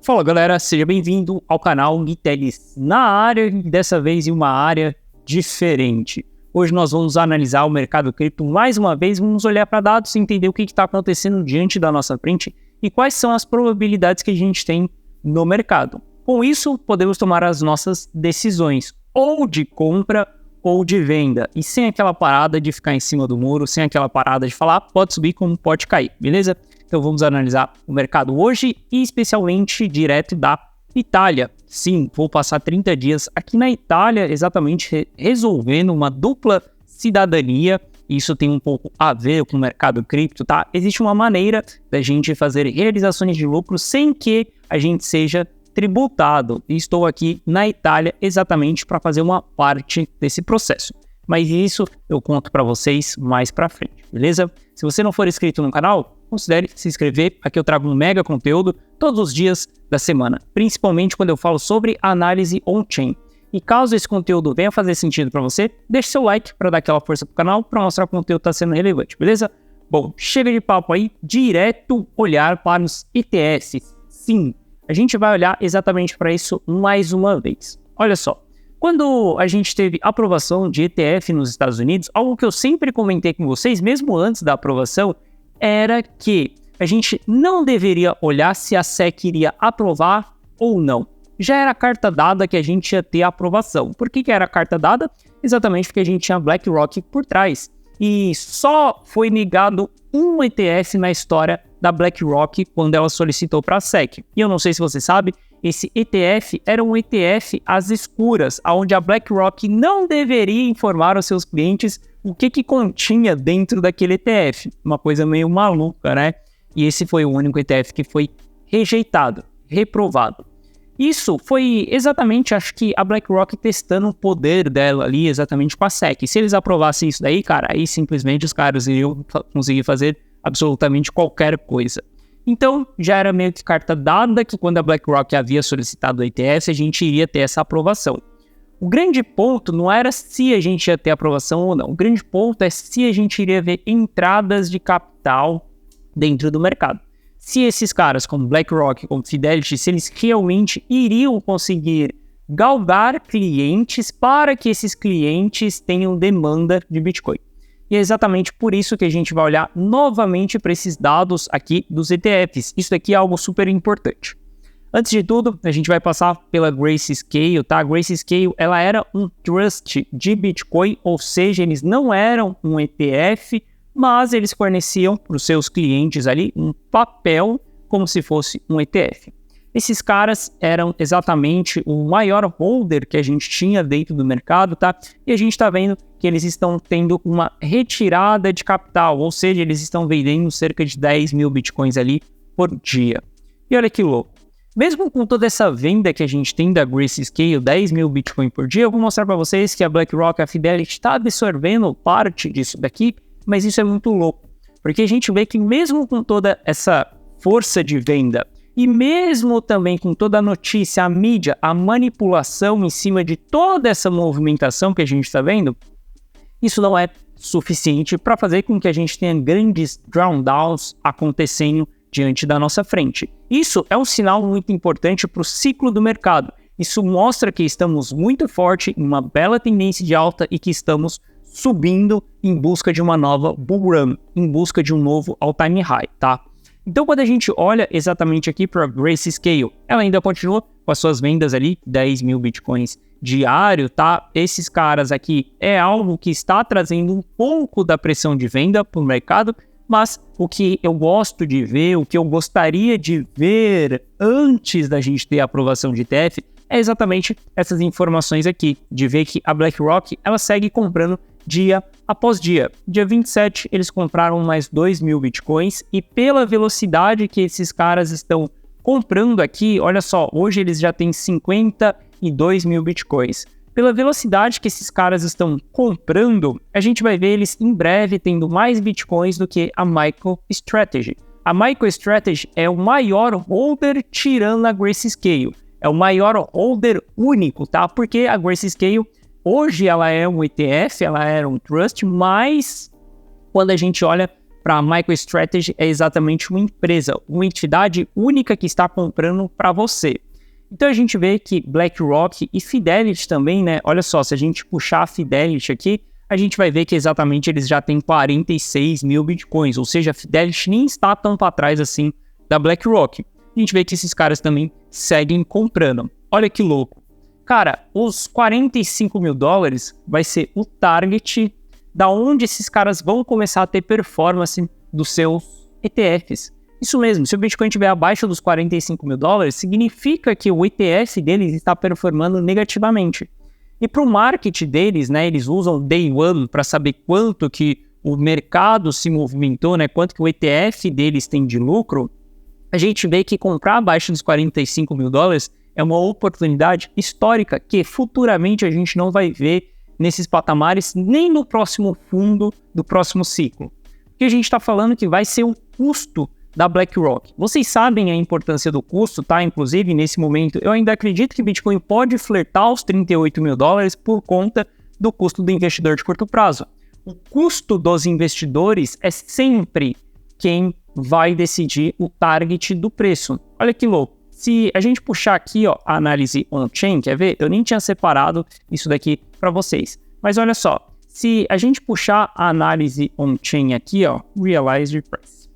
Fala galera, seja bem-vindo ao canal Guitelis na área e dessa vez em uma área diferente. Hoje nós vamos analisar o mercado cripto mais uma vez, vamos olhar para dados e entender o que está acontecendo diante da nossa frente e quais são as probabilidades que a gente tem no mercado. Com isso, podemos tomar as nossas decisões, ou de compra ou de venda, e sem aquela parada de ficar em cima do muro, sem aquela parada de falar pode subir como pode cair, beleza? Então vamos analisar o mercado hoje e especialmente direto da Itália. Sim, vou passar 30 dias aqui na Itália exatamente resolvendo uma dupla cidadania. Isso tem um pouco a ver com o mercado cripto, tá? Existe uma maneira da gente fazer realizações de lucro sem que a gente seja tributado. E estou aqui na Itália exatamente para fazer uma parte desse processo. Mas isso eu conto para vocês mais para frente, beleza? Se você não for inscrito no canal, considere se inscrever. Aqui eu trago um mega conteúdo todos os dias da semana, principalmente quando eu falo sobre análise on-chain. E caso esse conteúdo venha fazer sentido para você, deixe seu like para dar aquela força pro canal, para mostrar que o conteúdo está sendo relevante, beleza? Bom, chega de papo aí, direto olhar para os ETFs. Sim, a gente vai olhar exatamente para isso mais uma vez. Olha só. Quando a gente teve aprovação de ETF nos Estados Unidos, algo que eu sempre comentei com vocês, mesmo antes da aprovação, era que a gente não deveria olhar se a SEC iria aprovar ou não. Já era carta dada que a gente ia ter a aprovação. Por que era carta dada? Exatamente porque a gente tinha BlackRock por trás. E só foi negado um ETF na história da BlackRock quando ela solicitou para a SEC. E eu não sei se você sabe, esse ETF era um ETF às escuras, onde a BlackRock não deveria informar aos seus clientes o que continha dentro daquele ETF. Uma coisa meio maluca, né? E esse foi o único ETF que foi rejeitado, reprovado. Isso foi exatamente, acho que a BlackRock testando o poder dela ali exatamente com a SEC. Se eles aprovassem isso daí, cara, aí simplesmente os caras iriam conseguir fazer absolutamente qualquer coisa. Então, já era meio que carta dada que quando a BlackRock havia solicitado o ETF, a gente iria ter essa aprovação. O grande ponto não era se a gente ia ter aprovação ou não. O grande ponto é se a gente iria ver entradas de capital dentro do mercado. Se esses caras, como BlackRock, como Fidelity, se eles realmente iriam conseguir galgar clientes para que esses clientes tenham demanda de Bitcoin. E é exatamente por isso que a gente vai olhar novamente para esses dados aqui dos ETFs. Isso aqui é algo super importante. Antes de tudo, a gente vai passar pela Grayscale, tá? A Grayscale, ela era um trust de Bitcoin, ou seja, eles não eram um ETF, mas eles forneciam para os seus clientes ali um papel como se fosse um ETF. Esses caras eram exatamente o maior holder que a gente tinha dentro do mercado, tá? E a gente está vendo que eles estão tendo uma retirada de capital, ou seja, eles estão vendendo cerca de 10 mil bitcoins ali por dia. E olha que louco. Mesmo com toda essa venda que a gente tem da Grayscale, 10 mil bitcoins por dia, eu vou mostrar para vocês que a BlackRock, a Fidelity está absorvendo parte disso daqui, mas isso é muito louco, porque a gente vê que mesmo com toda essa força de venda, e mesmo também com toda a notícia, a mídia, a manipulação em cima de toda essa movimentação que a gente está vendo, isso não é suficiente para fazer com que a gente tenha grandes drawdowns acontecendo diante da nossa frente. Isso é um sinal muito importante para o ciclo do mercado. Isso mostra que estamos muito forte em uma bela tendência de alta e que estamos subindo em busca de uma nova bull run, em busca de um novo all-time high, tá? Então, quando a gente olha exatamente aqui para a Grayscale, ela ainda continua com as suas vendas ali, 10 mil bitcoins diário, tá? Esses caras aqui é algo que está trazendo um pouco da pressão de venda para o mercado, mas o que eu gosto de ver, o que eu gostaria de ver antes da gente ter a aprovação de ETF, é exatamente essas informações aqui, de ver que a BlackRock, ela segue comprando dia após dia. Dia 27, eles compraram mais 2 mil bitcoins e pela velocidade que esses caras estão comprando aqui, olha só, hoje eles já têm 52 mil bitcoins. Pela velocidade que esses caras estão comprando, a gente vai ver eles em breve tendo mais bitcoins do que a MicroStrategy. A MicroStrategy é o maior holder tirando a Grayscale. É o maior holder único, tá? Porque a Grayscale hoje ela é um ETF, ela era um trust, mas quando a gente olha para a MicroStrategy é exatamente uma empresa, uma entidade única que está comprando para você. Então a gente vê que BlackRock e Fidelity também, né? Olha só, se a gente puxar a Fidelity aqui, a gente vai ver que exatamente eles já têm 46 mil bitcoins, ou seja, a Fidelity nem está tão para trás assim da BlackRock. A gente vê que esses caras também seguem comprando. Olha que louco. Cara, os 45 mil dólares vai ser o target da onde esses caras vão começar a ter performance dos seus ETFs. Isso mesmo, se o Bitcoin estiver abaixo dos 45 mil dólares, significa que o ETF deles está performando negativamente. E para o market deles, né, eles usam Day One para saber quanto que o mercado se movimentou, né, quanto que o ETF deles tem de lucro. A gente vê que comprar abaixo dos 45 mil dólares é uma oportunidade histórica que futuramente a gente não vai ver nesses patamares nem no próximo fundo do próximo ciclo. Porque a gente está falando que vai ser o custo da BlackRock. Vocês sabem a importância do custo, tá? Inclusive, nesse momento, eu ainda acredito que Bitcoin pode flertar os 38 mil dólares por conta do custo do investidor de curto prazo. O custo dos investidores é sempre quem vai decidir o target do preço. Olha que louco. Se a gente puxar aqui, ó, a análise on-chain, quer ver? Eu nem tinha separado isso daqui para vocês. Mas olha só, se a gente puxar a análise on-chain aqui, ó, Realized Price,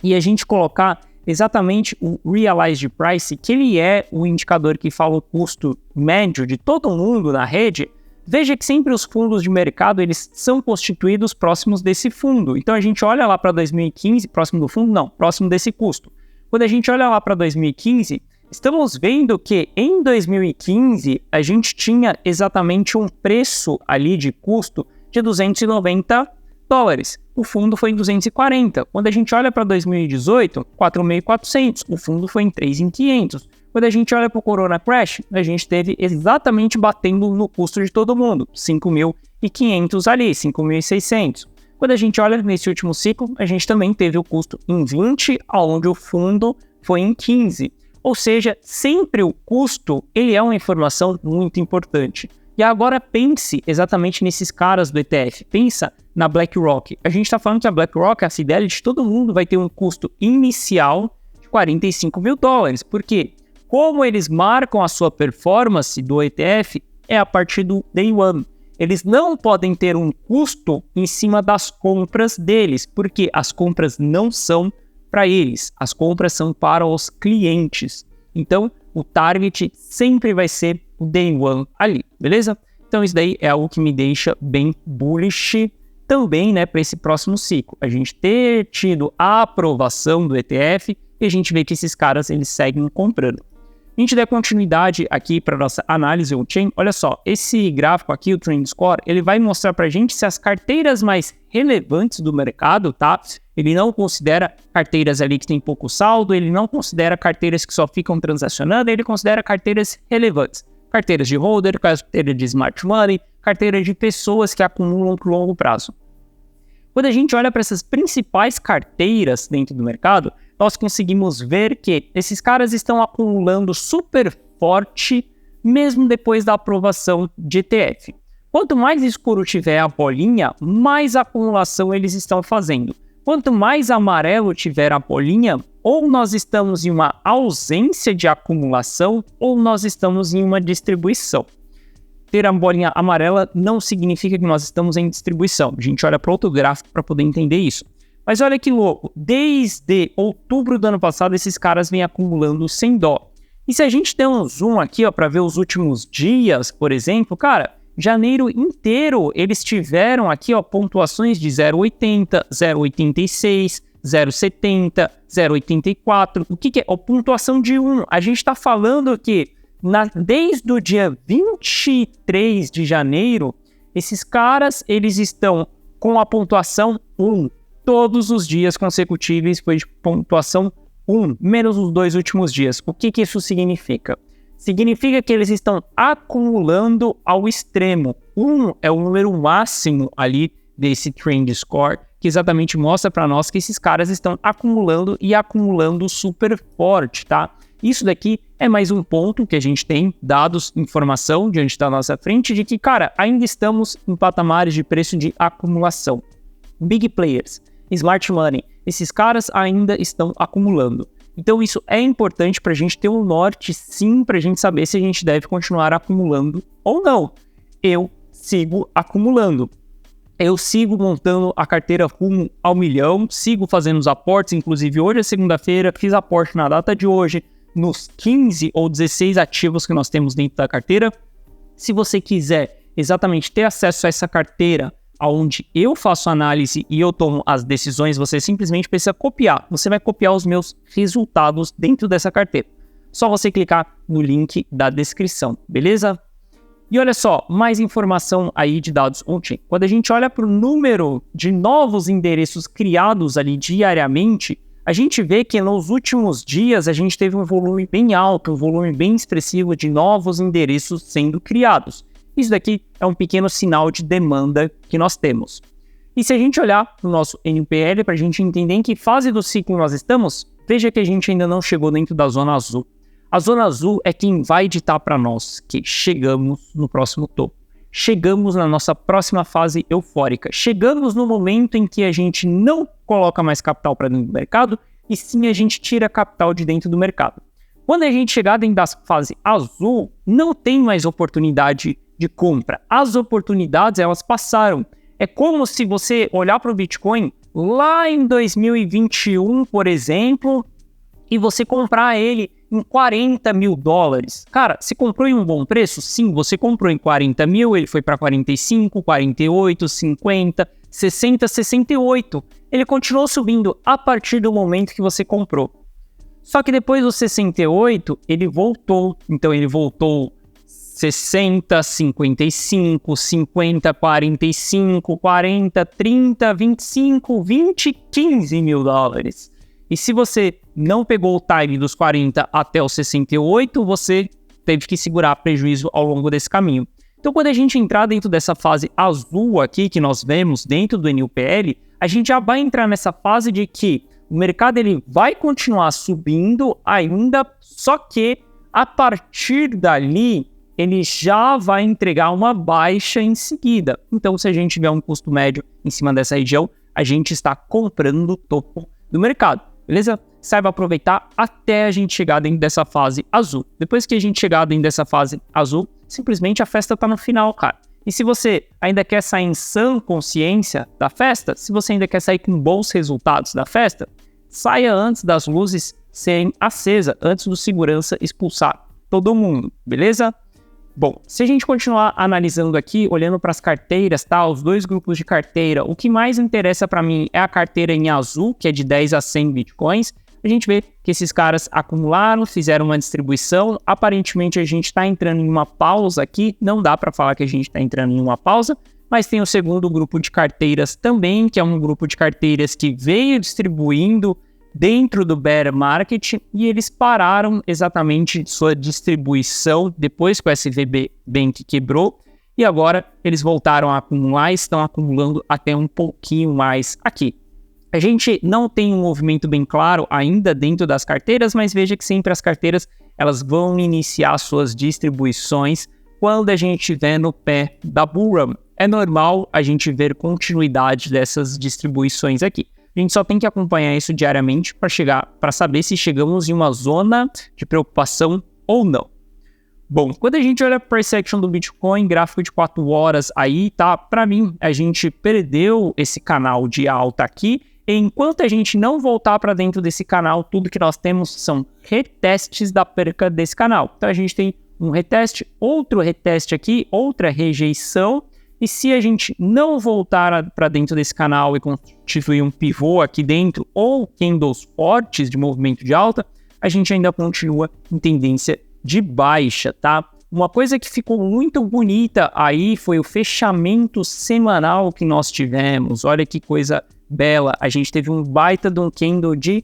e a gente colocar exatamente o Realized Price, que ele é o indicador que fala o custo médio de todo mundo na rede, veja que sempre os fundos de mercado eles são constituídos próximos desse fundo. Então a gente olha lá para 2015, próximo do fundo? Não, próximo desse custo. Quando a gente olha lá para 2015, estamos vendo que em 2015 a gente tinha exatamente um preço ali de custo de 290 dólares. O fundo foi em 240. Quando a gente olha para 2018, 4.400. O fundo foi em 3.500. Quando a gente olha para o Corona Crash, a gente teve exatamente batendo no custo de todo mundo, 5.500 ali, 5.600. Quando a gente olha nesse último ciclo, a gente também teve o custo em 20, onde o fundo foi em 15. Ou seja, sempre o custo ele é uma informação muito importante. E agora pense exatamente nesses caras do ETF. Pensa na BlackRock. A gente está falando que a BlackRock, a Fidelity, todo mundo vai ter um custo inicial de 45 mil dólares. Por quê? Como eles marcam a sua performance do ETF é a partir do Day One. Eles não podem ter um custo em cima das compras deles, porque as compras não são para eles, as compras são para os clientes. Então, o target sempre vai ser o Day One ali, beleza? Então, isso daí é algo que me deixa bem bullish também, né, para esse próximo ciclo. A gente ter tido a aprovação do ETF e a gente vê que esses caras, eles seguem comprando. A gente der continuidade aqui para nossa análise on-chain, olha só, esse gráfico aqui, o Trend Score, ele vai mostrar para a gente se as carteiras mais relevantes do mercado, tá? Ele não considera carteiras ali que tem pouco saldo, ele não considera carteiras que só ficam transacionando, ele considera carteiras relevantes. Carteiras de holder, carteira de smart money, carteira de pessoas que acumulam por longo prazo. Quando a gente olha para essas principais carteiras dentro do mercado, nós conseguimos ver que esses caras estão acumulando super forte mesmo depois da aprovação de ETF. Quanto mais escuro tiver a bolinha, mais acumulação eles estão fazendo. Quanto mais amarelo tiver a bolinha, ou nós estamos em uma ausência de acumulação, ou nós estamos em uma distribuição. Ter a bolinha amarela não significa que nós estamos em distribuição. A gente olha para outro gráfico para poder entender isso. Mas olha que louco, desde outubro do ano passado, esses caras vêm acumulando sem dó. E se a gente der um zoom aqui para ver os últimos dias, por exemplo, cara, janeiro inteiro eles tiveram aqui pontuações de 0,80, 0,86, 0,70, 0,84. O que é? Pontuação de 1. A gente está falando que desde o dia 23 de janeiro, esses caras eles estão com a pontuação 1. Todos os dias consecutivos foi de pontuação 1, menos os 2 últimos dias. O que isso significa? Significa que eles estão acumulando ao extremo. 1 é o número máximo ali desse Trend Score, que exatamente mostra para nós que esses caras estão acumulando e acumulando super forte, tá? Isso daqui é mais um ponto que a gente tem, dados, informação diante da nossa frente, de que, cara, ainda estamos em patamares de preço de acumulação. Big players. smart money. Esses caras ainda estão acumulando. Então isso é importante para a gente ter um norte, sim, para a gente saber se a gente deve continuar acumulando ou não. Eu sigo acumulando. Eu sigo montando a carteira rumo ao 1 milhão, sigo fazendo os aportes, inclusive hoje é segunda-feira, fiz aporte na data de hoje, nos 15 ou 16 ativos que nós temos dentro da carteira. Se você quiser exatamente ter acesso a essa carteira, onde eu faço análise e eu tomo as decisões, você simplesmente precisa copiar. Você vai copiar os meus resultados dentro dessa carteira. Só você clicar no link da descrição, beleza? E olha só, mais informação aí de dados on-chain. Quando a gente olha para o número de novos endereços criados ali diariamente, a gente vê que nos últimos dias a gente teve um volume bem alto, um volume bem expressivo de novos endereços sendo criados. Isso daqui é um pequeno sinal de demanda que nós temos. E se a gente olhar para o nosso NPL, para a gente entender em que fase do ciclo nós estamos, veja que a gente ainda não chegou dentro da zona azul. A zona azul é quem vai ditar para nós que chegamos no próximo topo. Chegamos na nossa próxima fase eufórica. Chegamos no momento em que a gente não coloca mais capital para dentro do mercado, e sim a gente tira capital de dentro do mercado. Quando a gente chegar dentro da fase azul, não tem mais oportunidade de compra. As oportunidades, elas passaram. É como se você olhar para o Bitcoin lá em 2021, por exemplo, e você comprar ele em 40 mil dólares. Cara, você comprou em um bom preço? Sim, você comprou em 40 mil, ele foi para 45, 48, 50, 60, 68. Ele continuou subindo a partir do momento que você comprou. Só que depois do 68, ele voltou. Então ele voltou 60, 55, 50, 45, 40, 30, 25, 20, 15 mil dólares. E se você não pegou o time dos 40 até os 68, você teve que segurar prejuízo ao longo desse caminho. Então, quando a gente entrar dentro dessa fase azul aqui, que nós vemos dentro do NPL, a gente já vai entrar nessa fase de que o mercado ele vai continuar subindo ainda, só que a partir dali, ele já vai entregar uma baixa em seguida. Então, se a gente tiver um custo médio em cima dessa região, a gente está comprando o topo do mercado, beleza? Saiba aproveitar até a gente chegar dentro dessa fase azul. Depois que a gente chegar dentro dessa fase azul, simplesmente a festa tá no final, cara. E se você ainda quer sair em sã consciência da festa, se você ainda quer sair com bons resultados da festa, saia antes das luzes serem acesas, antes do segurança expulsar todo mundo, beleza? Bom, se a gente continuar analisando aqui, olhando para as carteiras, tá? Os dois grupos de carteira, o que mais interessa para mim é a carteira em azul, que é de 10 a 100 bitcoins. A gente vê que esses caras acumularam, fizeram uma distribuição. Aparentemente a gente está entrando em uma pausa aqui, não dá para falar que a gente está entrando em uma pausa, mas tem o segundo grupo de carteiras também, que é um grupo de carteiras que veio distribuindo dentro do bear market, e eles pararam exatamente sua distribuição depois que o SVB Bank quebrou, e agora eles voltaram a acumular e estão acumulando até um pouquinho mais aqui. A gente não tem um movimento bem claro ainda dentro das carteiras, mas veja que sempre as carteiras elas vão iniciar suas distribuições quando a gente estiver no pé da bull run. É normal a gente ver continuidade dessas distribuições aqui. A gente só tem que acompanhar isso diariamente para saber se chegamos em uma zona de preocupação ou não. Bom, quando a gente olha para a price action do Bitcoin, gráfico de 4 horas aí, tá? Para mim, a gente perdeu esse canal de alta aqui. E enquanto a gente não voltar para dentro desse canal, tudo que nós temos são retestes da perca desse canal. Então a gente tem um reteste, outro reteste aqui, outra rejeição. E se a gente não voltar para dentro desse canal e constituir um pivô aqui dentro, ou candles fortes de movimento de alta, a gente ainda continua em tendência de baixa, tá? Uma coisa que ficou muito bonita aí foi o fechamento semanal que nós tivemos. Olha que coisa bela. A gente teve um baita de um candle de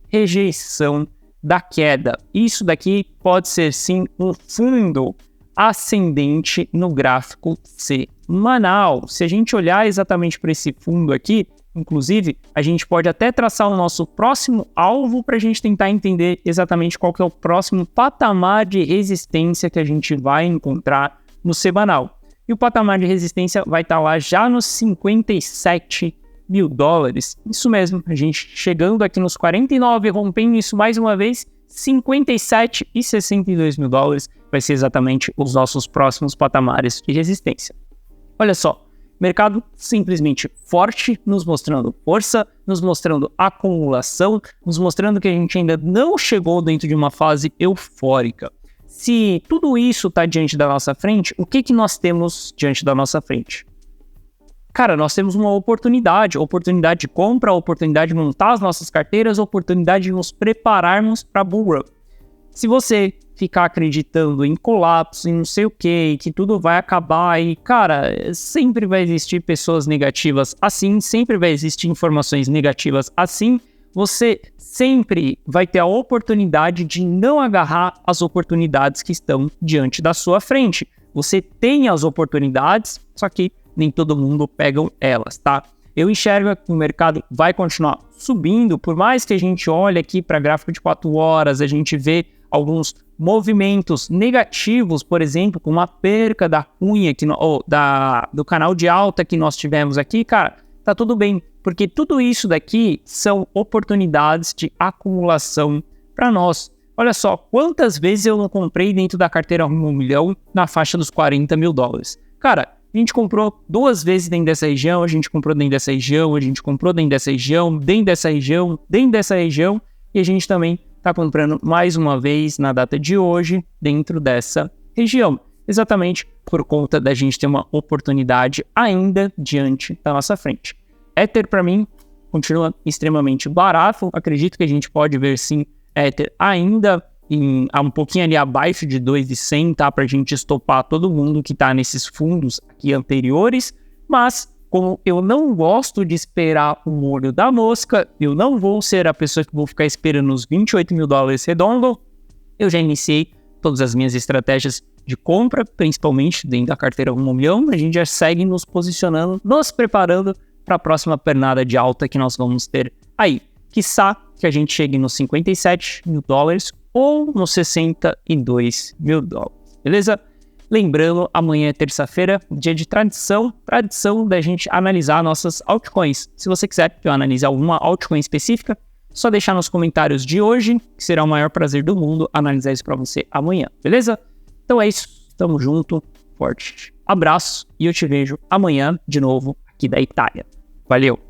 rejeição da queda. Isso daqui pode ser sim um fundo ascendente no gráfico semanal. Se a gente olhar exatamente para esse fundo aqui, inclusive, a gente pode até traçar o nosso próximo alvo para a gente tentar entender exatamente qual que é o próximo patamar de resistência que a gente vai encontrar no semanal. E o patamar de resistência vai estar lá já nos 57 mil dólares. Isso mesmo, a gente chegando aqui nos 49, rompendo isso mais uma vez, 57 e 62 mil dólares vai ser exatamente os nossos próximos patamares de resistência. Olha só, mercado simplesmente forte, nos mostrando força, nos mostrando acumulação, nos mostrando que a gente ainda não chegou dentro de uma fase eufórica. Se tudo isso está diante da nossa frente, o que nós temos diante da nossa frente? Cara, nós temos uma oportunidade de compra, oportunidade de montar as nossas carteiras, oportunidade de nos prepararmos para bull run. Se você ficar acreditando em colapso, em não sei o que tudo vai acabar e, cara, sempre vai existir pessoas negativas assim, sempre vai existir informações negativas assim, você sempre vai ter a oportunidade de não agarrar as oportunidades que estão diante da sua frente. Você tem as oportunidades, só que nem todo mundo pega elas, tá? Eu enxergo que o mercado vai continuar subindo, por mais que a gente olhe aqui para gráfico de 4 horas, a gente vê alguns movimentos negativos, por exemplo, com uma perca da cunha do canal de alta que nós tivemos aqui, cara, tá tudo bem, porque tudo isso daqui são oportunidades de acumulação para nós. Olha só, quantas vezes eu não comprei dentro da carteira Rumo 1 milhão na faixa dos 40 mil dólares? Cara, a gente comprou 2 vezes dentro dessa região, a gente comprou dentro dessa região, a gente comprou dentro dessa região, dentro dessa região, dentro dessa região, e a gente também está comprando mais uma vez na data de hoje dentro dessa região. Exatamente por conta da gente ter uma oportunidade ainda diante da nossa frente. Ether, para mim, continua extremamente barato. Acredito que a gente pode ver, sim, Ether ainda um pouquinho ali abaixo de 2,100, tá? Para a gente estopar todo mundo que está nesses fundos aqui anteriores. Mas, como eu não gosto de esperar o molho da mosca, eu não vou ser a pessoa que vou ficar esperando os 28 mil dólares redondo. Eu já iniciei todas as minhas estratégias de compra, principalmente dentro da carteira Rumo 1 milhão. A gente já segue nos posicionando, nos preparando para a próxima pernada de alta que nós vamos ter aí. Quiçá que a gente chegue nos 57 mil dólares ou nos 62 mil dólares, beleza? Lembrando, amanhã é terça-feira, dia de tradição da gente analisar nossas altcoins. Se você quiser que eu analise alguma altcoin específica, só deixar nos comentários de hoje, que será o maior prazer do mundo analisar isso para você amanhã, beleza? Então é isso, tamo junto, forte abraço e eu te vejo amanhã de novo aqui da Itália. Valeu!